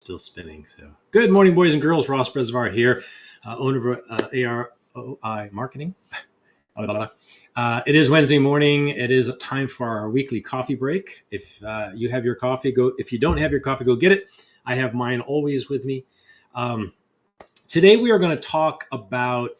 Still spinning. So good morning, boys and girls. Ross Brezovar here, owner of ROI Marketing. It is Wednesday morning. It is time for our weekly coffee break. If you have your coffee, go. If you don't have your coffee, go get it. I have mine always with me. Today we are going to talk about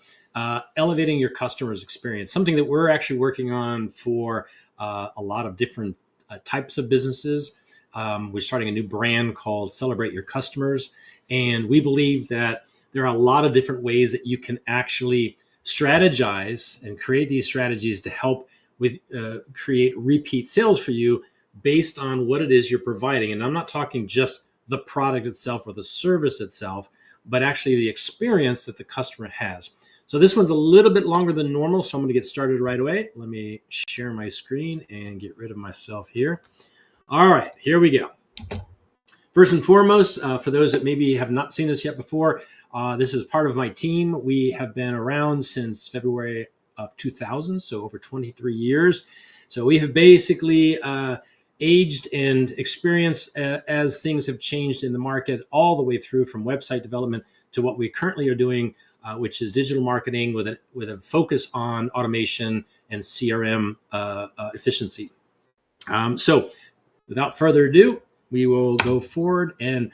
elevating your customer's experience, something that we're actually working on for a lot of different types of businesses. We're starting a new brand called Celebrate Your Customers. And we believe that there are a lot of different ways that you can actually strategize and create these strategies to help with create repeat sales for you based on what it is you're providing. And I'm not talking just the product itself or the service itself, but actually the experience that the customer has. So this one's a little bit longer than normal, so I'm going to get started right away. Let me share my screen and get rid of myself here. All right, here we go. First and foremost, for those that maybe have not seen this yet before, this is part of my team. We have been around since February of 2000, so over 23 years. So we have basically aged and experienced as things have changed in the market all the way through from website development to what we currently are doing, which is digital marketing with a focus on automation and CRM efficiency. So without further ado, we will go forward and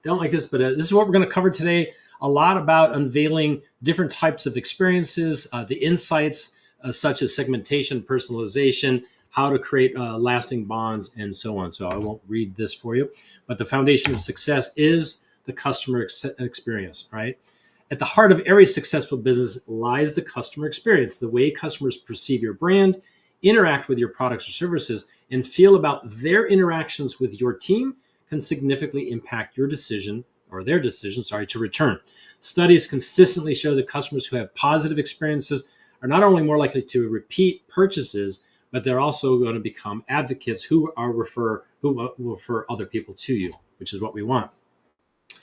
don't like this, but this is what we're going to cover today. A lot about unveiling different types of experiences, the insights such as segmentation, personalization, how to create lasting bonds, and so on. So I won't read this for you, but the foundation of success is the customer experience, right? At the heart of every successful business lies the customer experience, the way customers perceive your brand, interact with your products or services, and feel about their interactions with your team can significantly impact your decision or their decision, to return. Studies consistently show that customers who have positive experiences are not only more likely to repeat purchases, but they're also going to become advocates who will refer other people to you, which is what we want.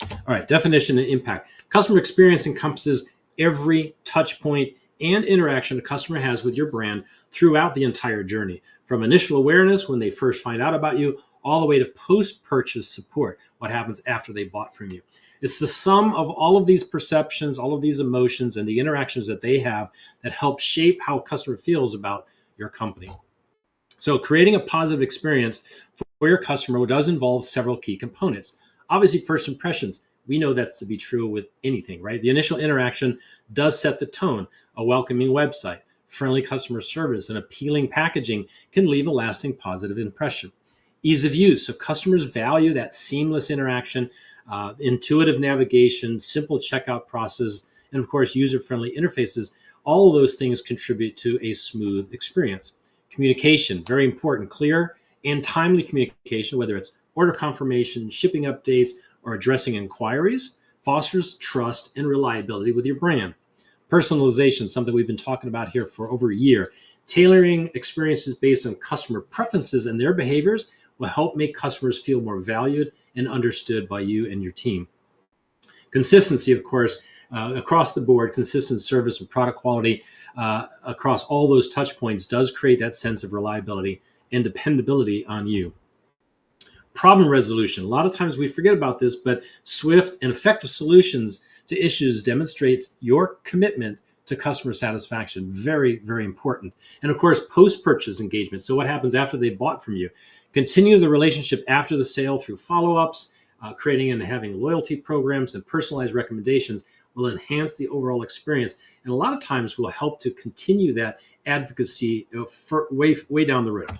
All right, definition and impact. Customer experience encompasses every touch point and interaction a customer has with your brand throughout the entire journey, from initial awareness when they first find out about you, all the way to post-purchase support, what happens after they bought from you. It's the sum of all of these perceptions, all of these emotions, and the interactions that they have that help shape how a customer feels about your company. So creating a positive experience for your customer does involve several key components. Obviously, first impressions. We know that's to be true with anything, right? The initial interaction does set the tone. A welcoming website, friendly customer service, and appealing packaging can leave a lasting positive impression. Ease of use. So customers value that seamless interaction, intuitive navigation, simple checkout process, and of course, user-friendly interfaces. All of those things contribute to a smooth experience. Communication, very important. Clear and timely communication, whether it's order confirmation, shipping updates, or addressing inquiries, fosters trust and reliability with your brand. Personalization, something we've been talking about here for over a year. Tailoring experiences based on customer preferences and their behaviors will help make customers feel more valued and understood by you and your team. Consistency, of course, across the board, consistent service and product quality across all those touch points does create that sense of reliability and dependability on you. Problem resolution. A lot of times we forget about this, but swift and effective solutions to issues demonstrates your commitment to customer satisfaction. Very, very important. And of course, post-purchase engagement. So what happens after they bought from you? Continue the relationship after the sale through follow-ups, creating and having loyalty programs and personalized recommendations will enhance the overall experience. And a lot of times will help to continue that advocacy for way down the road.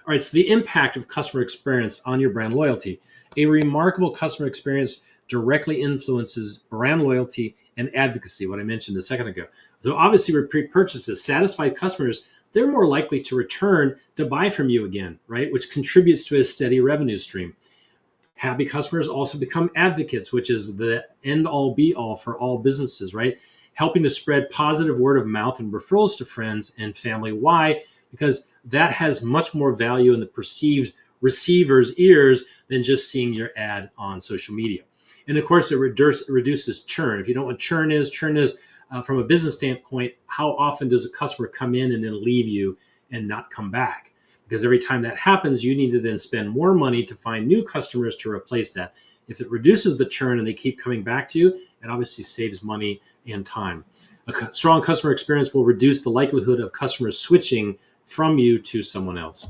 All right, so the impact of customer experience on your brand loyalty. A remarkable customer experience directly influences brand loyalty and advocacy, what I mentioned a second ago. So obviously repeat purchases, satisfied customers, they're more likely to return to buy from you again, right? Which contributes to a steady revenue stream. Happy customers also become advocates, which is the end all be all for all businesses, right? Helping to spread positive word of mouth and referrals to friends and family. Why? Because that has much more value in the perceived receiver's ears than just seeing your ad on social media. And of course, it reduces churn. If you know what churn is from a business standpoint, how often does a customer come in and then leave you and not come back? because every time that happens, you need to then spend more money to find new customers to replace that. If it reduces the churn and they keep coming back to you, it obviously saves money and time. A strong customer experience will reduce the likelihood of customers switching from you to someone else.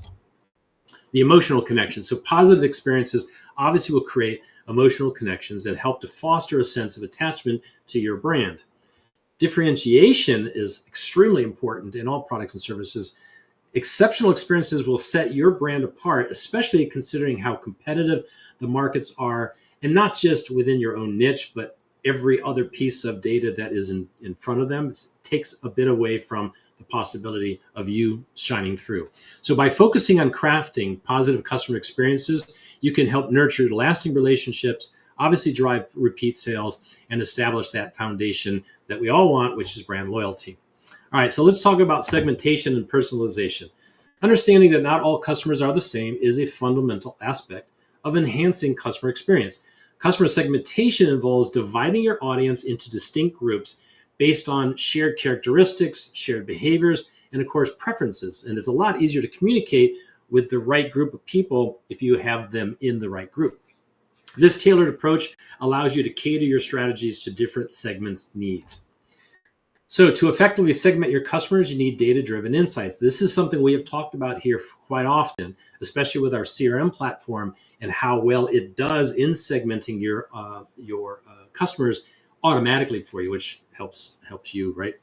The emotional connection. So positive experiences obviously will create emotional connections that help to foster a sense of attachment to your brand. Differentiation is extremely important in all products and services. Exceptional experiences will set your brand apart, especially considering how competitive the markets are, and not just within your own niche, but every other piece of data that is in front of them. It takes a bit away from the possibility of you shining through. So by focusing on crafting positive customer experiences, you can help nurture lasting relationships, obviously drive repeat sales, and establish that foundation that we all want, which is brand loyalty. All right, so let's talk about segmentation and personalization. Understanding that not all customers are the same is a fundamental aspect of enhancing customer experience. Customer segmentation involves dividing your audience into distinct groups based on shared characteristics, shared behaviors, and of course, preferences. And it's a lot easier to communicate with the right group of people if you have them in the right group. This tailored approach allows you to cater your strategies to different segments' needs. So to effectively segment your customers, you need data-driven insights. This is something we have talked about here quite often, especially with our CRM platform and how well it does in segmenting your customers automatically for you, which helps you, right?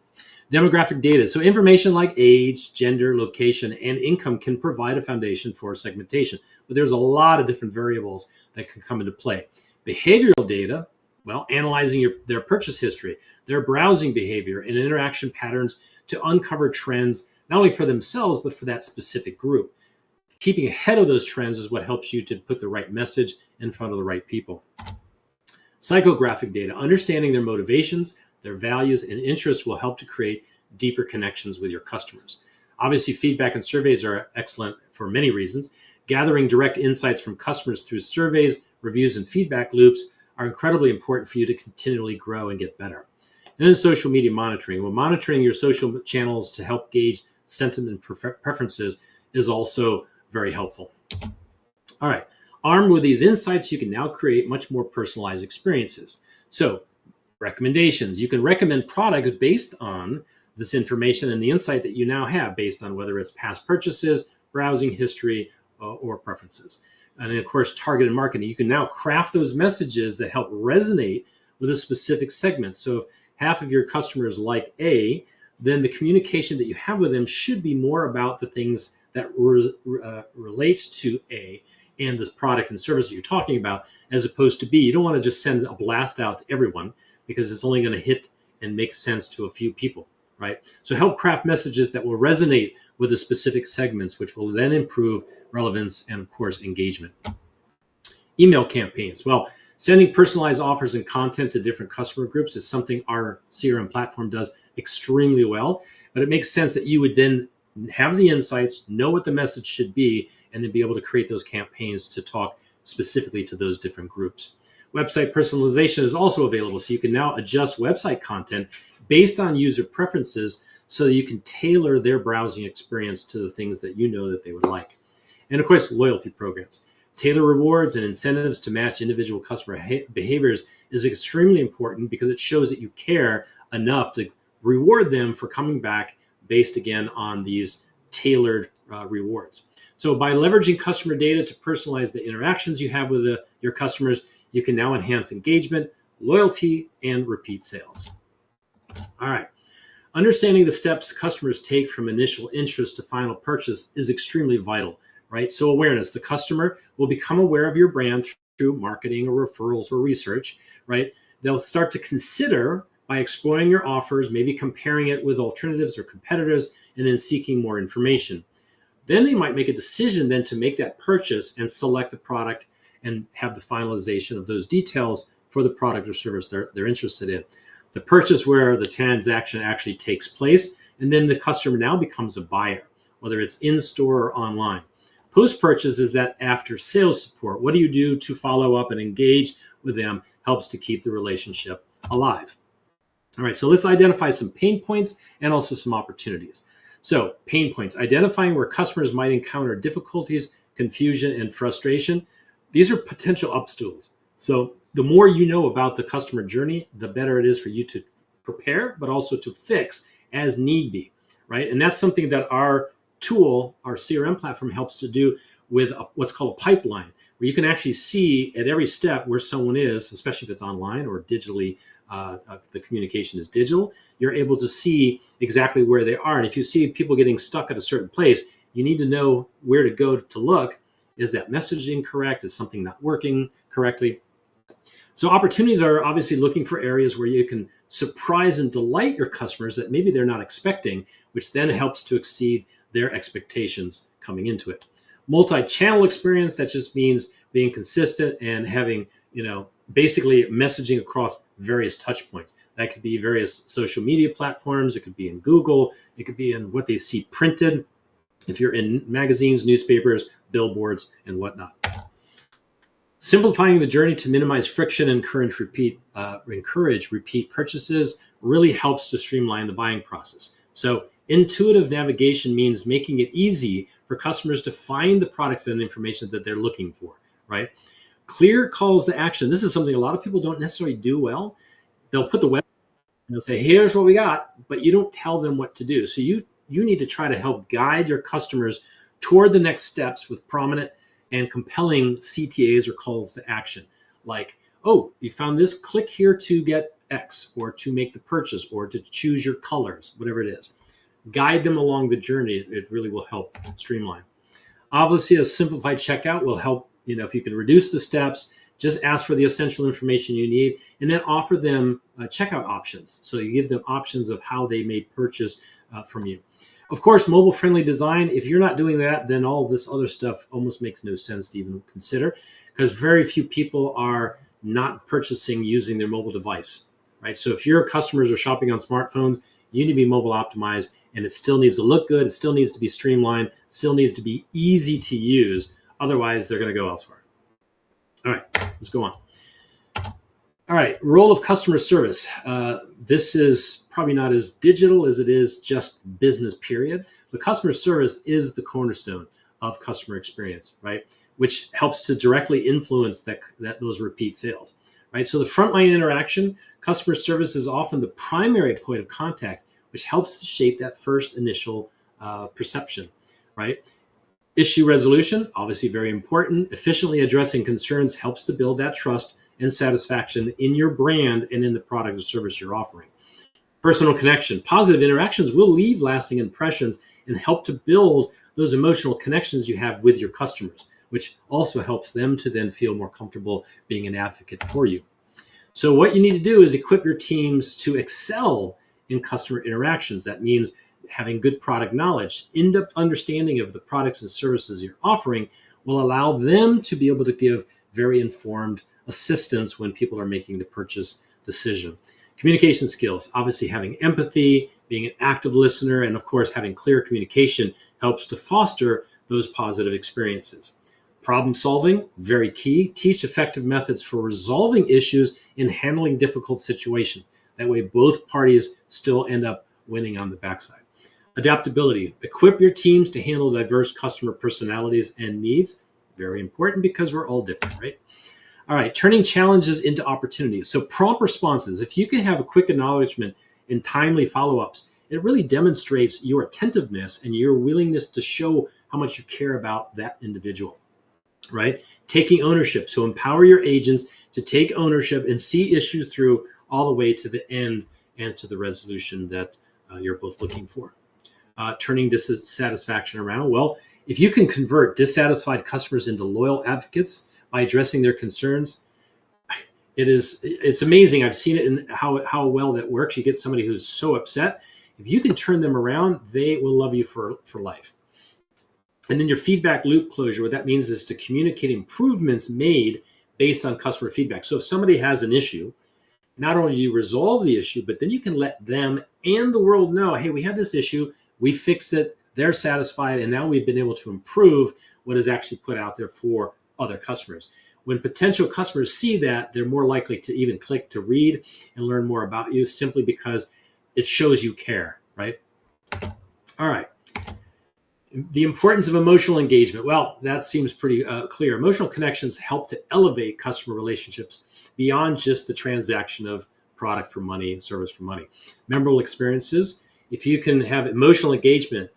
Demographic data. So information like age, gender, location, and income can provide a foundation for segmentation, but there's a lot of different variables that can come into play. Behavioral data, well, analyzing their purchase history, their browsing behavior, and interaction patterns to uncover trends, not only for themselves, but for that specific group. Keeping ahead of those trends is what helps you to put the right message in front of the right people. Psychographic data, understanding their motivations, their values, and interests will help to create deeper connections with your customers. Obviously, feedback and surveys are excellent for many reasons. Gathering direct insights from customers through surveys, reviews, and feedback loops are incredibly important for you to continually grow and get better. And then social media monitoring. Well, monitoring your social channels to help gauge sentiment and preferences is also very helpful. All right. Armed with these insights, you can now create much more personalized experiences. So, recommendations. You can recommend products based on this information and the insight that you now have based on whether it's past purchases, browsing history, or preferences. And then, of course, targeted marketing. You can now craft those messages that help resonate with a specific segment. So if half of your customers like A, then the communication that you have with them should be more about the things that relates to A and the product and service that you're talking about, as opposed to B. You don't want to just send a blast out to everyone because it's only going to hit and make sense to a few people, right? So help craft messages that will resonate with the specific segments, which will then improve relevance and, of course, engagement. Email campaigns. Well, sending personalized offers and content to different customer groups is something our CRM platform does extremely well, but it makes sense that you would then have the insights, know what the message should be, and then be able to create those campaigns to talk specifically to those different groups. Website personalization is also available, so you can now adjust website content based on user preferences so that you can tailor their browsing experience to the things that you know that they would like. And of course, loyalty programs. Tailor rewards and incentives to match individual customer behaviors is extremely important because it shows that you care enough to reward them for coming back based again on these tailored rewards. So by leveraging customer data to personalize the interactions you have with your customers, you can now enhance engagement, loyalty, and repeat sales. All right. Understanding the steps customers take from initial interest to final purchase is extremely vital, right? So awareness, the customer will become aware of your brand through marketing or referrals or research, right? They'll start to consider by exploring your offers, maybe comparing it with alternatives or competitors, and then seeking more information. Then they might make a decision then to make that purchase and select the product and have the finalization of those details for the product or service they're interested in. The purchase where the transaction actually takes place, and then the customer now becomes a buyer, whether it's in-store or online. Post-purchase is that after sales support. What do you do to follow up and engage with them helps to keep the relationship alive. All right, so let's identify some pain points and also some opportunities. So pain points, identifying where customers might encounter difficulties, confusion, and frustration. These are potential obstacles. So the more you know about the customer journey, the better it is for you to prepare, but also to fix as need be, right? And that's something that our tool, our CRM platform, helps to do with what's called a pipeline, where you can actually see at every step where someone is, especially if it's online or digitally, the communication is digital. You're able to see exactly where they are. And if you see people getting stuck at a certain place, you need to know where to go to look. Is that messaging correct? Is something not working correctly? So opportunities are obviously looking for areas where you can surprise and delight your customers that maybe they're not expecting, which then helps to exceed their expectations coming into it. Multi-channel experience, that just means being consistent and having, basically messaging across various touch points. That could be various social media platforms. It could be in Google. It could be in what they see printed. If you're in magazines, newspapers, billboards, and whatnot. Simplifying the journey to minimize friction and encourage repeat purchases really helps to streamline the buying process. So intuitive navigation means making it easy for customers to find the products and information that they're looking for, right? Clear calls to action. This is something a lot of people don't necessarily do well. They'll put the web and they'll say, here's what we got, but you don't tell them what to do. So you need to try to help guide your customers toward the next steps with prominent and compelling CTAs or calls to action. Like, oh, you found this, click here to get X, or to make the purchase, or to choose your colors, whatever it is. Guide them along the journey. It really will help streamline. Obviously, a simplified checkout will help, if you can reduce the steps, just ask for the essential information you need, and then offer them checkout options. So you give them options of how they may purchase from you. Of course, mobile-friendly design, if you're not doing that, then all this other stuff almost makes no sense to even consider, because very few people are not purchasing using their mobile device, right? So if your customers are shopping on smartphones, you need to be mobile optimized, and it still needs to look good. It still needs to be streamlined, still needs to be easy to use. Otherwise, they're going to go elsewhere. All right, let's go on. All right, role of customer service. This is probably not as digital as it is just business, period. But customer service is the cornerstone of customer experience, right? Which helps to directly influence those repeat sales, right? So the frontline interaction, customer service is often the primary point of contact, which helps to shape that first initial perception, right? Issue resolution, obviously very important. Efficiently addressing concerns helps to build that trust and satisfaction in your brand and in the product or service you're offering. Personal connection. Positive interactions will leave lasting impressions and help to build those emotional connections you have with your customers, which also helps them to then feel more comfortable being an advocate for you. So what you need to do is equip your teams to excel in customer interactions. That means having good product knowledge, in-depth understanding of the products and services you're offering will allow them to be able to give very informed assistance when people are making the purchase decision. Communication skills, obviously having empathy, being an active listener, and of course having clear communication helps to foster those positive experiences. Problem solving, very key. Teach effective methods for resolving issues and handling difficult situations. That way both parties still end up winning on the backside. Adaptability, equip your teams to handle diverse customer personalities and needs. Very important because we're all different, right? All right, turning challenges into opportunities. So prompt responses, if you can have a quick acknowledgement and timely follow-ups, it really demonstrates your attentiveness and your willingness to show how much you care about that individual, right? Taking ownership, so empower your agents to take ownership and see issues through all the way to the end and to the resolution that you're both looking for. Turning dissatisfaction around. Well, if you can convert dissatisfied customers into loyal advocates by addressing their concerns, it's amazing. I've seen it in how well that works. You get somebody who's so upset. If you can turn them around, they will love you for life. And then your feedback loop closure, what that means is to communicate improvements made based on customer feedback. So if somebody has an issue, not only do you resolve the issue, but then you can let them and the world know, hey, we had this issue, we fixed it, they're satisfied, and now we've been able to improve what is actually put out there for other customers. When potential customers see that, they're more likely to even click to read and learn more about you simply because it shows you care, right? All right. The importance of emotional engagement. Well, that seems pretty clear. Emotional connections help to elevate customer relationships beyond just the transaction of product for money, service for money. Memorable experiences. If you can have emotional engagement,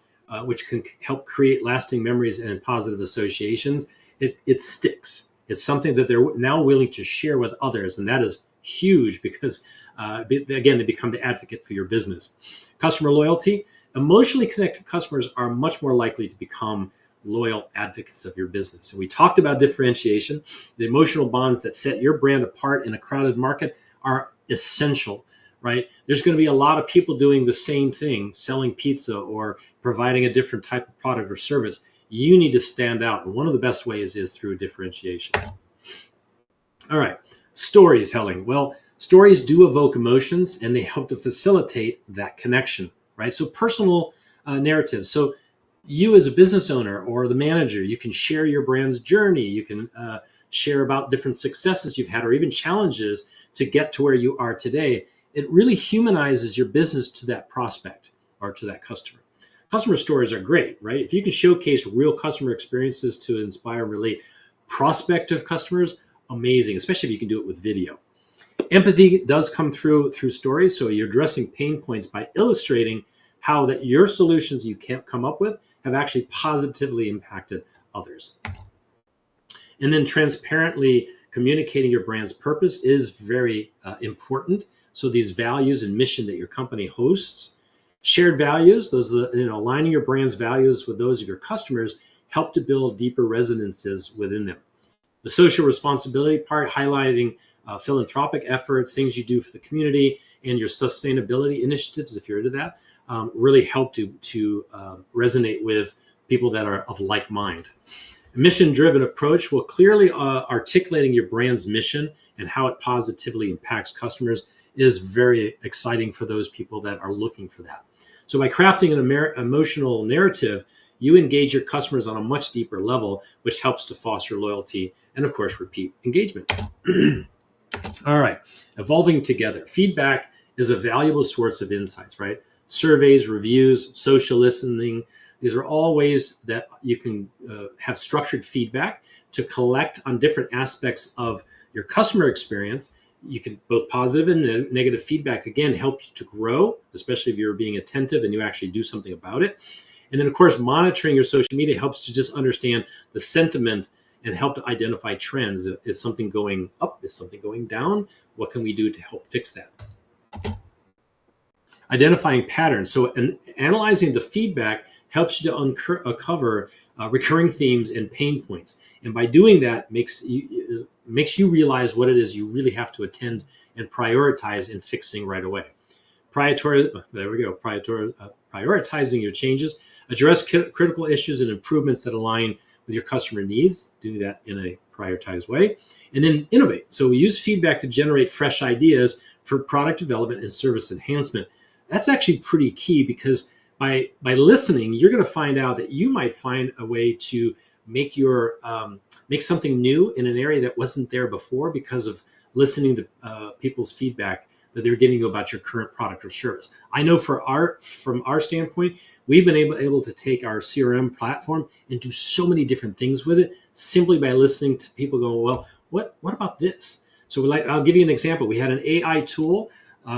which can help create lasting memories and positive associations, it sticks. It's something that they're now willing to share with others, and that is huge because, again, they become the advocate for your business. Customer loyalty. Emotionally connected customers are much more likely to become loyal advocates of your business. And we talked about differentiation. The emotional bonds that set your brand apart in a crowded market are essential, right? There's going to be a lot of people doing the same thing, selling pizza or providing a different type of product or service. You need to stand out. And one of the best ways is through differentiation. All right, storytelling. Well, stories do evoke emotions and they help to facilitate that connection. Right? So personal narratives. So you as a business owner or the manager, you can share your brand's journey. You can share about different successes you've had or even challenges to get to where you are today. It really humanizes your business to that prospect or to that customer. Customer stories are great, right? If you can showcase real customer experiences to inspire and relate prospective customers, amazing, especially if you can do it with video. Empathy does come through stories. So you're addressing pain points by illustrating how that your solutions you can't come up with have actually positively impacted others. And then transparently communicating your brand's purpose is very important. So these values and mission that your company hosts, shared values, those aligning your brand's values with those of your customers help to build deeper resonances within them. The social responsibility part, highlighting philanthropic efforts, things you do for the community, and your sustainability initiatives, if you're into that, really help to resonate with people that are of like mind. A mission-driven approach will clearly articulating your brand's mission and how it positively impacts customers is very exciting for those people that are looking for that. So by crafting an emotional narrative, you engage your customers on a much deeper level, which helps to foster loyalty and, of course, repeat engagement. All right, evolving together. Feedback is a valuable source of insights, right? Surveys, reviews, social listening. These are all ways that you can have structured feedback to collect on different aspects of your customer experience. You can both positive and negative feedback, again, help you to grow, especially if you're being attentive and you actually do something about it. And then, of course, monitoring your social media helps to just understand the sentiment and help to identify trends. Is something going up? Is something going down? What can we do to help fix that? Identifying patterns. So analyzing the feedback helps you to uncover recurring themes and pain points. And by doing that, makes you realize what it is you really have to attend and prioritize in fixing right away. Prioritizing your changes. Address critical issues and improvements that align with your customer needs, doing that in a prioritized way, and then innovate. So we use feedback to generate fresh ideas for product development and service enhancement. That's actually pretty key because by listening, you're going to find out that you might find a way to make your make something new in an area that wasn't there before because of listening to people's feedback that they're giving you about your current product or service. I know from our standpoint, we've been able to take our CRM platform and do so many different things with it simply by listening to people go, well, what about this? So I'll give you an example. We had an AI tool.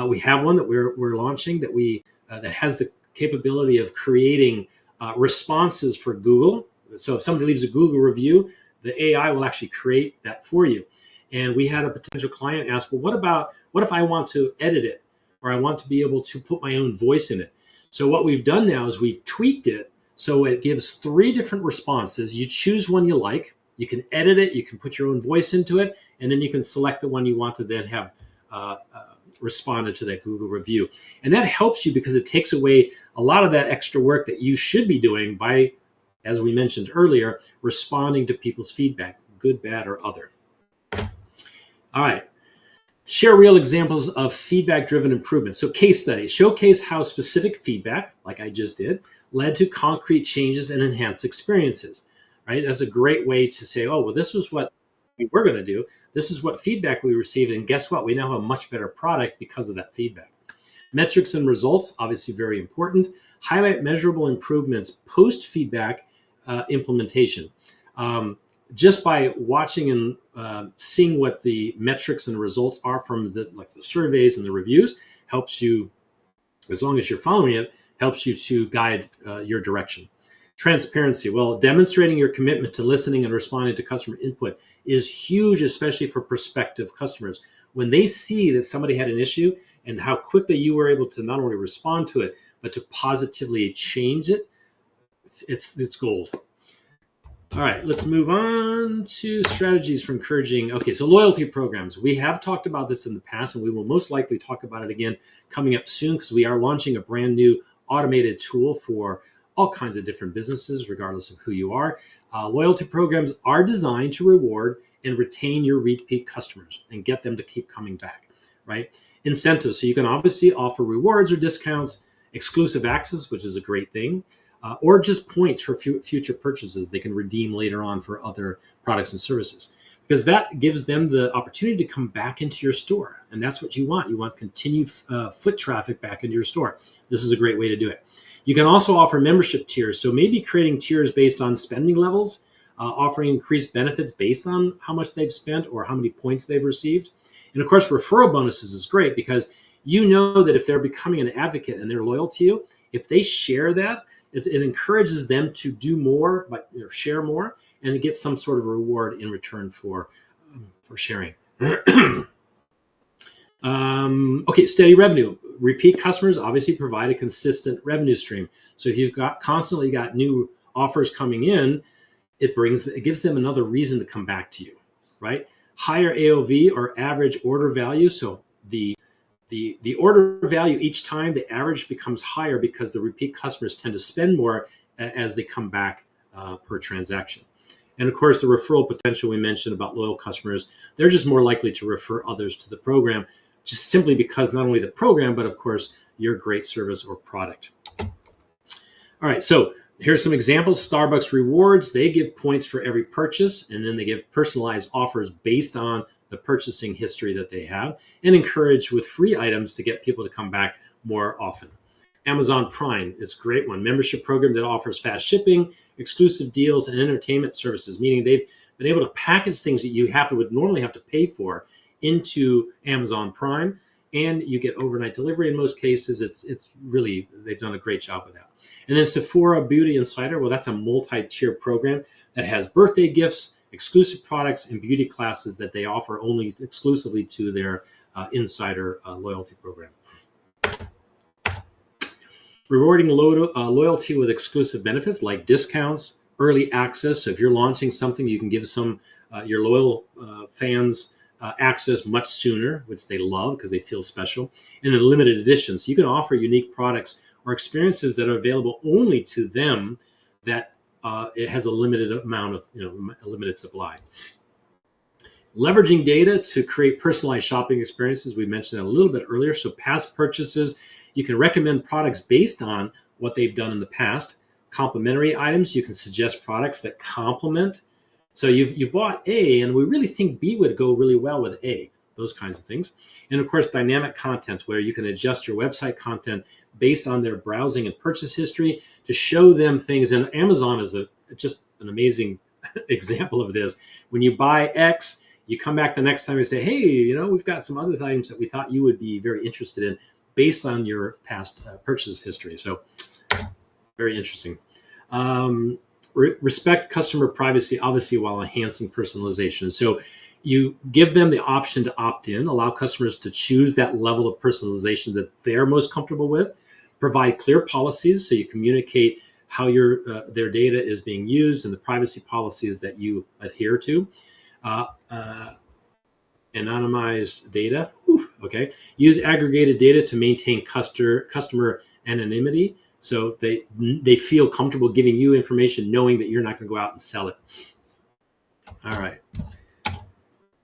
We have one that we're launching that has the capability of creating responses for Google. So if somebody leaves a Google review, the AI will actually create that for you. And we had a potential client ask, well, what if I want to edit it or I want to be able to put my own voice in it? So what we've done now is we've tweaked it so it gives 3 different responses. You choose one you like, you can edit it, you can put your own voice into it, and then you can select the one you want to then have responded to that Google review. And that helps you because it takes away a lot of that extra work that you should be doing by, as we mentioned earlier, responding to people's feedback, good, bad, or other. All right. Share real examples of feedback-driven improvements. So case studies showcase how specific feedback, like I just did, led to concrete changes and enhanced experiences, right? That's a great way to say, oh, well, this was what we were going to do. This is what feedback we received. And guess what? We now have a much better product because of that feedback. Metrics and results, obviously very important. Highlight measurable improvements post feedback implementation. Just by watching and seeing what the metrics and results are from the surveys and the reviews helps you, as long as you're following it, helps you to guide your direction. Transparency. Well, demonstrating your commitment to listening and responding to customer input is huge, especially for prospective customers. When they see that somebody had an issue and how quickly you were able to not only respond to it, but to positively change it, it's gold. All right, let's move on to strategies for encouraging. Okay, so loyalty programs. We have talked about this in the past, and we will most likely talk about it again coming up soon, because we are launching a brand new automated tool for all kinds of different businesses, regardless of who you are. Loyalty programs are designed to reward and retain your repeat customers and get them to keep coming back, right? Incentives. So you can obviously offer rewards or discounts, exclusive access, which is a great thing, or just points for future purchases they can redeem later on for other products and services, because that gives them the opportunity to come back into your store. And that's what you want. You want continued foot traffic back into your store. This is a great way to do it. You can also offer membership tiers. So maybe creating tiers based on spending levels, offering increased benefits based on how much they've spent or how many points they've received. And of course, referral bonuses is great, because you know that if they're becoming an advocate and they're loyal to you, if they share that, it encourages them to do more, but share more, and get some sort of reward in return for sharing. Okay, steady revenue. Repeat customers obviously provide a consistent revenue stream. So if you've constantly got new offers coming in, it gives them another reason to come back to you, right? Higher AOV, or average order value. So the order value each time, the average becomes higher because the repeat customers tend to spend more as they come back per transaction. And of course, the referral potential we mentioned about loyal customers, they're just more likely to refer others to the program, just simply because not only the program, but of course, your great service or product. All right, so here's some examples. Starbucks Rewards, they give points for every purchase, and then they give personalized offers based on the purchasing history that they have, and encourage with free items to get people to come back more often. Amazon Prime is a great one. Membership program that offers fast shipping, exclusive deals, and entertainment services, meaning they've been able to package things that you would normally have to pay for into Amazon Prime, and you get overnight delivery in most cases. It's really, they've done a great job with that. And then Sephora Beauty Insider, well, that's a multi-tier program that has birthday gifts, exclusive products, and beauty classes that they offer only exclusively to their Insider loyalty program. Rewarding loyalty with exclusive benefits like discounts, early access. So if you're launching something, you can give some your loyal fans access much sooner, which they love because they feel special. And then limited editions. So you can offer unique products or experiences that are available only to them, that it has a limited amount of, a limited supply. Leveraging data to create personalized shopping experiences. We mentioned that a little bit earlier. So past purchases, you can recommend products based on what they've done in the past. Complementary items, you can suggest products that complement. So you bought A, and we really think B would go really well with A, those kinds of things. And of course, dynamic content, where you can adjust your website content based on their browsing and purchase history to show them things. And Amazon is just an amazing example of this. When you buy X, you come back the next time and say, hey, we've got some other items that we thought you would be very interested in based on your past purchase history. So very interesting. Respect customer privacy, obviously, while enhancing personalization. So you give them the option to opt in, allow customers to choose that level of personalization that they're most comfortable with, provide clear policies so you communicate how their data is being used and the privacy policies that you adhere to. Anonymized data. Okay. Use aggregated data to maintain customer anonymity, so they feel comfortable giving you information knowing that you're not going to go out and sell it. All right.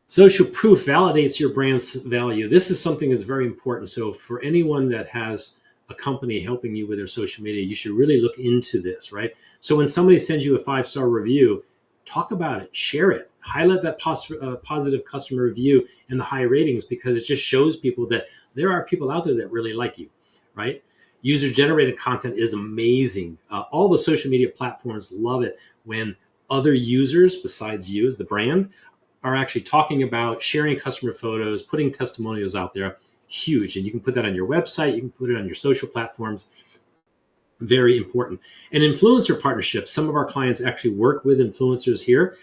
Social proof validates your brand's value. This is something that's very important. So for anyone that has a company helping you with their social media, you should really look into this, right? So when somebody sends you a 5-star review, talk about it, share it, highlight that positive customer review and the high ratings, because it just shows people that there are people out there that really like you, right? User-generated content is amazing. All the social media platforms love it when other users besides you as the brand are actually talking about sharing customer photos, putting testimonials out there. Huge. And you can put that on your website. You can put it on your social platforms. Very important. And influencer partnerships. Some of our clients actually work with influencers here.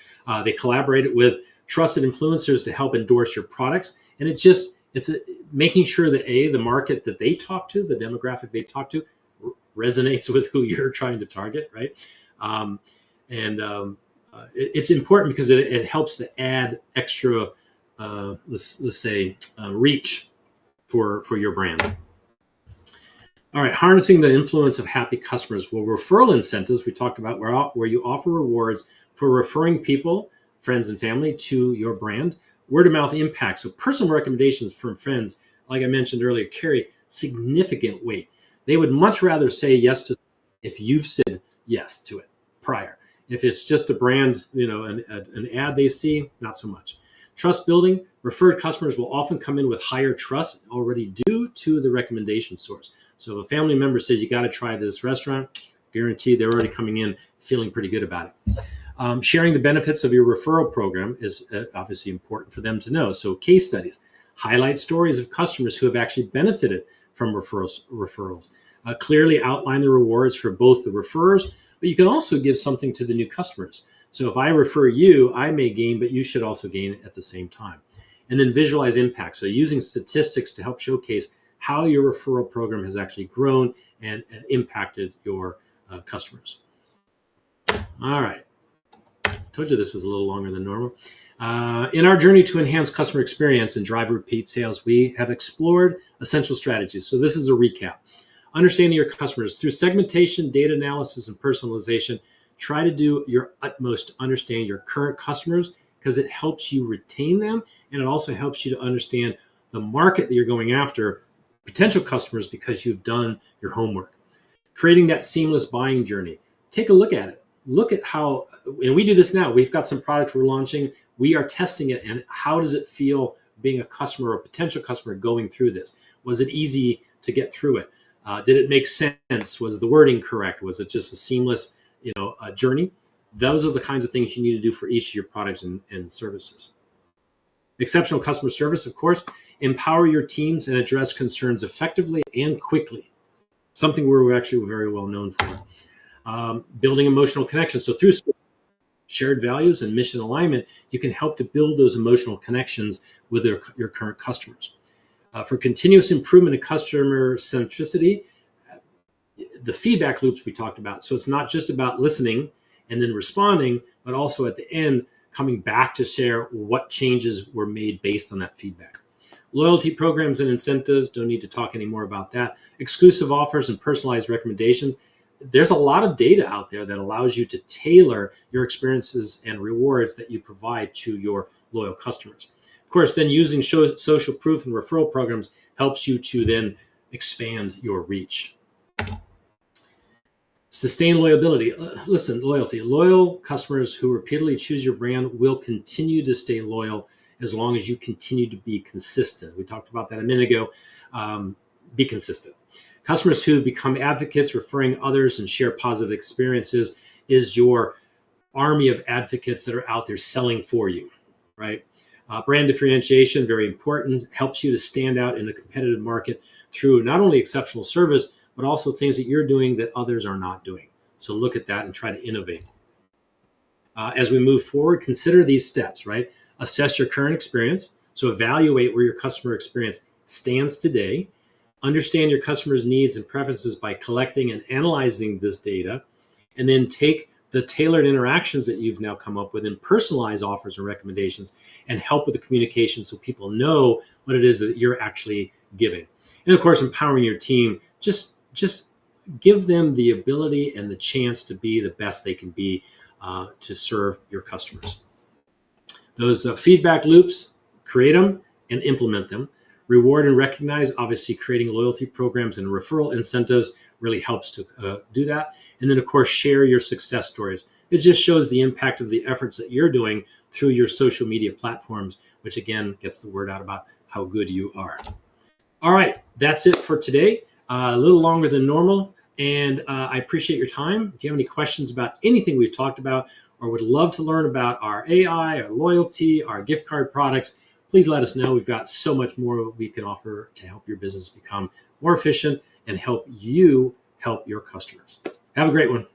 They collaborated with trusted influencers to help endorse your products. And making sure that the market that they talk to, the demographic they talk to, resonates with who you're trying to target, right? It's important because it helps to add extra, let's say, reach for your brand. All right, harnessing the influence of happy customers. Well, referral incentives we talked about, where you offer rewards for referring people, friends and family to your brand. Word of mouth impact. So personal recommendations from friends, like I mentioned earlier, carry significant weight. They would much rather say yes to if you've said yes to it prior. If it's just a brand, an ad they see, not so much. Trust building. Referred customers will often come in with higher trust already due to the recommendation source. So if a family member says you got to try this restaurant, guaranteed they're already coming in feeling pretty good about it. Sharing the benefits of your referral program is obviously important for them to know. So case studies, highlight stories of customers who have actually benefited from referrals. Clearly outline the rewards for both the referrers, but you can also give something to the new customers. So if I refer you, I may gain, but you should also gain at the same time. And then visualize impact. So using statistics to help showcase how your referral program has actually grown and impacted your customers. All right. Told you this was a little longer than normal. In our journey to enhance customer experience and drive repeat sales, we have explored essential strategies. So this is a recap. Understanding your customers through segmentation, data analysis, and personalization. Try to do your utmost to understand your current customers because it helps you retain them, and it also helps you to understand the market that you're going after, potential customers, because you've done your homework. Creating that seamless buying journey. Take a look at it. Look at how, and we do this now. We've got some products we're launching. We are testing it. And how does it feel being a customer or a potential customer going through this? Was it easy to get through it? Did it make sense? Was the wording correct? Was it just a seamless, journey? Those are the kinds of things you need to do for each of your products and services. Exceptional customer service, of course. Empower your teams and address concerns effectively and quickly. Something we're actually very well known for. Building emotional connections. So through shared values and mission alignment, you can help to build those emotional connections with your current customers. For continuous improvement in customer centricity, the feedback loops we talked about. So it's not just about listening and then responding, but also at the end, coming back to share what changes were made based on that feedback. Loyalty programs and incentives, don't need to talk anymore about that. Exclusive offers and personalized recommendations. There's a lot of data out there that allows you to tailor your experiences and rewards that you provide to your loyal customers. Of course, then using social proof and referral programs helps you to then expand your reach. Sustain loyalty. Loyalty. Loyal customers who repeatedly choose your brand will continue to stay loyal as long as you continue to be consistent. We talked about that a minute ago. Be consistent. Customers who become advocates, referring others, and share positive experiences is your army of advocates that are out there selling for you, right? Brand differentiation, very important, helps you to stand out in a competitive market through not only exceptional service, but also things that you're doing that others are not doing. So look at that and try to innovate. As we move forward, consider these steps, right? Assess your current experience. So evaluate where your customer experience stands today. Understand your customers' needs and preferences by collecting and analyzing this data, and then take the tailored interactions that you've now come up with and personalize offers and recommendations and help with the communication so people know what it is that you're actually giving. And of course, empowering your team, just give them the ability and the chance to be the best they can be to serve your customers. Those feedback loops, create them and implement them. Reward and recognize, obviously creating loyalty programs and referral incentives really helps to do that. And then of course, share your success stories. It just shows the impact of the efforts that you're doing through your social media platforms, which again, gets the word out about how good you are. All right, that's it for today. a little longer than normal. And I appreciate your time. If you have any questions about anything we've talked about or would love to learn about our AI, our loyalty, our gift card products, please let us know. We've got so much more we can offer to help your business become more efficient and help you help your customers. Have a great one.